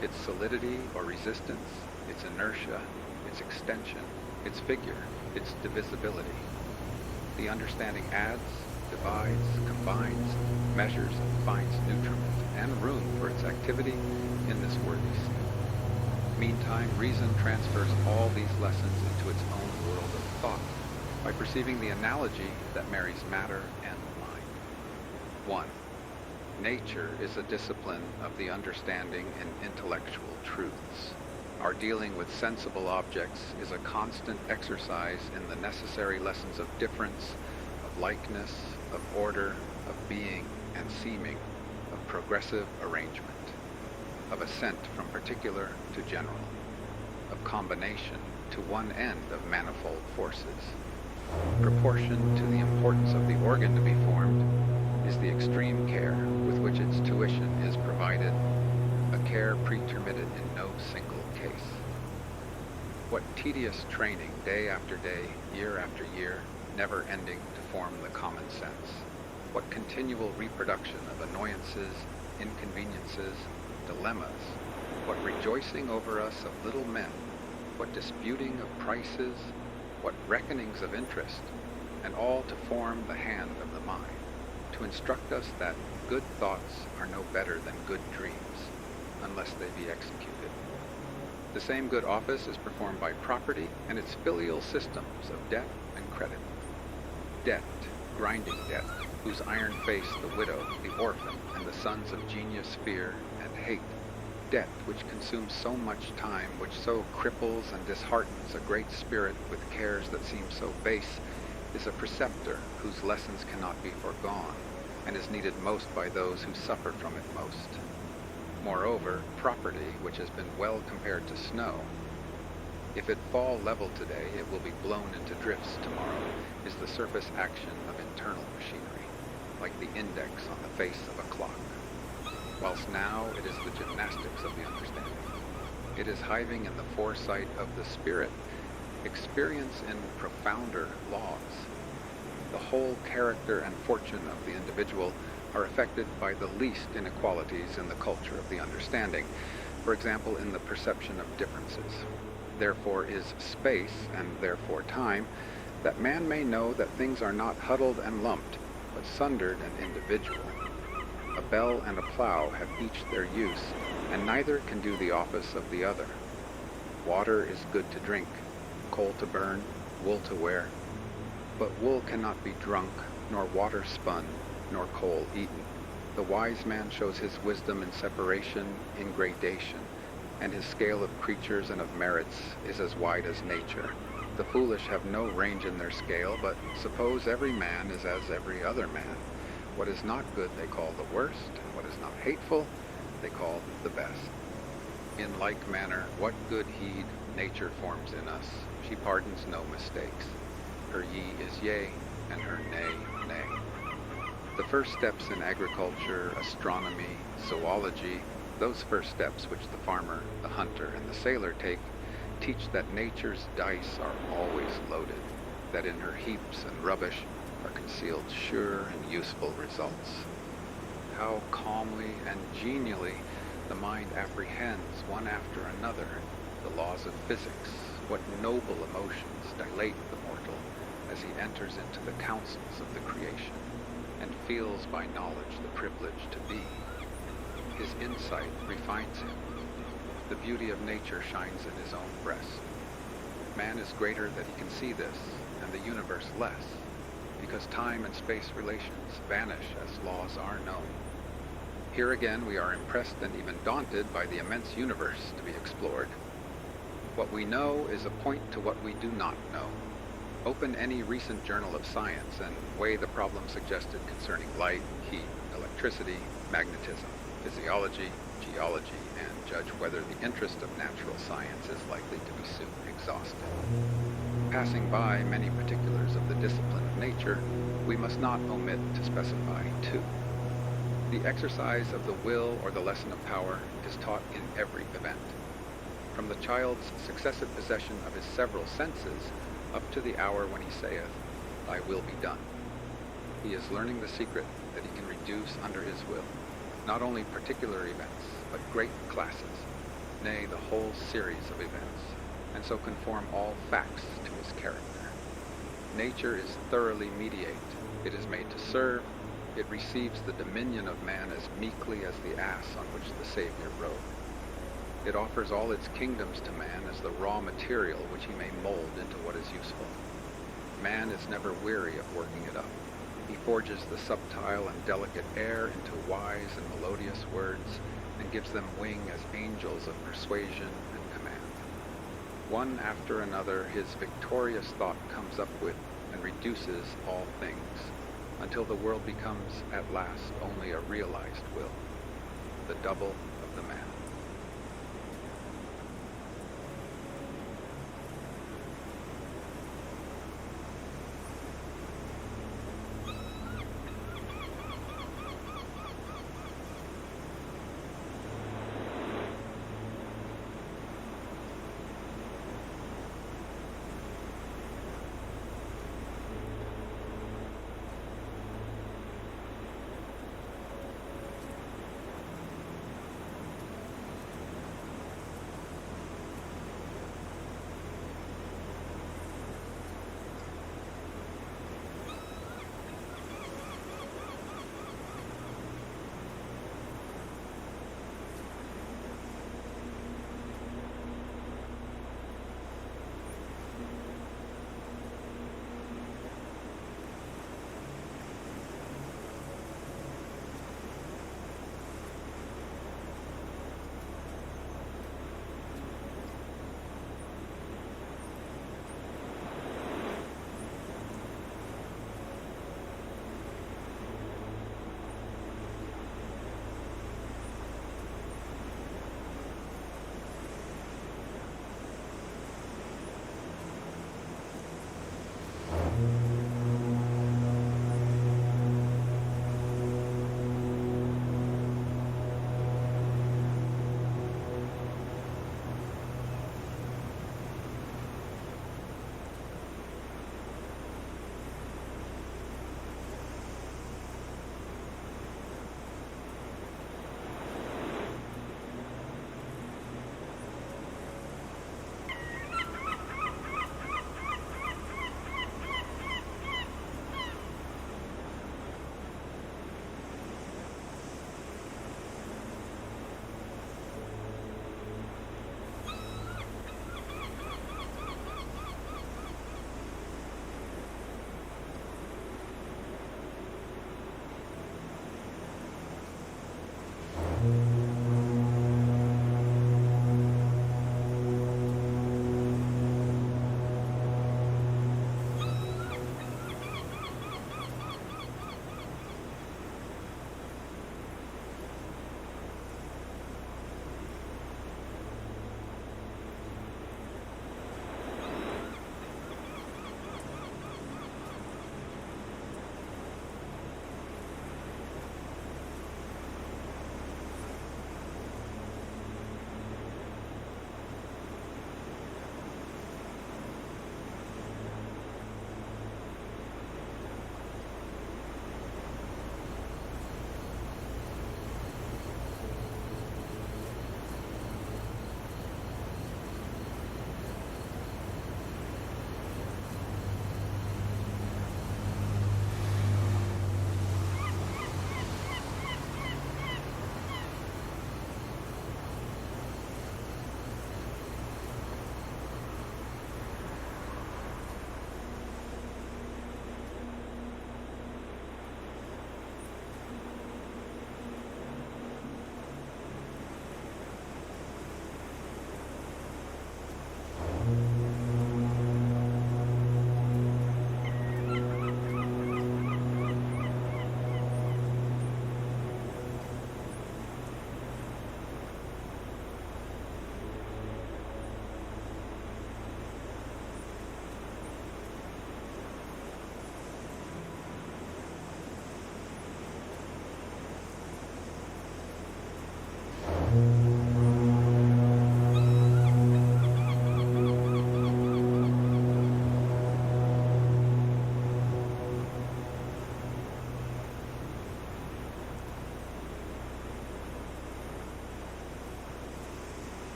Its solidity or resistance, its inertia, its extension, its figure, its divisibility. The understanding adds, divides, combines, measures, and finds nutriment and room for its activity in this worthy state. Meantime, reason transfers all these lessons into its own world of thought by perceiving the analogy that marries matter and mind. 1. Nature is a discipline of the understanding in intellectual truths. Our dealing with sensible objects is a constant exercise in the necessary lessons of difference, of likeness, of order, of being and seeming, of progressive arrangement, of ascent from particular to general, of combination to one end of manifold forces. Proportion to the importance of the organ to be formed is the extreme care with which its tuition is provided, a care pretermitted in no single case. What tedious training day after day, year after year, never ending to form the common sense. What continual reproduction of annoyances, inconveniences, dilemmas. What rejoicing over us of little men. What disputing of prices. What reckonings of interest. And all to form the hand of the mind, to instruct us that good thoughts are no better than good dreams, unless they be executed. The same good office is performed by property and its filial systems of debt and credit. Debt, grinding debt, whose iron face the widow, the orphan, and the sons of genius fear and hate. Debt which consumes so much time, which so cripples and disheartens a great spirit with cares that seem so base, is a preceptor whose lessons cannot be foregone, and is needed most by those who suffer from it most. Moreover, property, which has been well compared to snow, if it fall level today, it will be blown into drifts tomorrow, is the surface action of internal machinery, like the index on the face of a clock. Whilst now it is the gymnastics of the understanding. It is hiving in the foresight of the spirit, experience in profounder laws. The whole character and fortune of the individual are affected by the least inequalities in the culture of the understanding, for example, in the perception of differences. therefore is space, and therefore time, that man may know that things are not huddled and lumped, but sundered and individual. A bell and a plow have each their use, and neither can do the office of the other. Water is good to drink, coal to burn, wool to wear. But wool cannot be drunk, nor water spun, nor coal eaten. The wise man shows his wisdom in separation, in gradation, and his scale of creatures and of merits is as wide as nature. The foolish have no range in their scale, but suppose every man is as every other man. What is not good they call the worst, and what is not hateful they call the best. In like manner, what good heed nature forms in us, she pardons no mistakes. Her ye is yea, and her nay, nay. The first steps in agriculture, astronomy, zoology, those first steps which the farmer, the hunter, and the sailor take, teach that nature's dice are always loaded, that in her heaps and rubbish are concealed sure and useful results. How calmly and genially the mind apprehends one after another the laws of physics, what noble emotions dilate the mortal as he enters into the counsels of the creation, and feels by knowledge the privilege to be. His insight refines him. The beauty of nature shines in his own breast. Man is greater that he can see this, and the universe less, because time and space relations vanish as laws are known. Here again we are impressed and even daunted by the immense universe to be explored. What we know is a point to what we do not know. Open any recent journal of science and weigh the problems suggested concerning light, heat, electricity, magnetism, physiology, geology, and judge whether the interest of natural science is likely to be soon exhausted. Passing by many particulars of the discipline of nature, we must not omit to specify two. The exercise of the will or the lesson of power is taught in every event. From the child's successive possession of his several senses up to the hour when he saith, "Thy will be done." He is learning the secret that he can reduce under his will, not only particular events, but great classes, nay, the whole series of events, and so conform all facts to his character. Nature is thoroughly mediate. It is made to serve. It receives the dominion of man as meekly as the ass on which the Savior rode. It offers all its kingdoms to man as the raw material which he may mold into what is useful. Man is never weary of working it up. He forges the subtile and delicate air into wise and melodious words, and gives them wing as angels of persuasion and command. One after another his victorious thought comes up with and reduces all things, until the world becomes at last only a realized will. The double,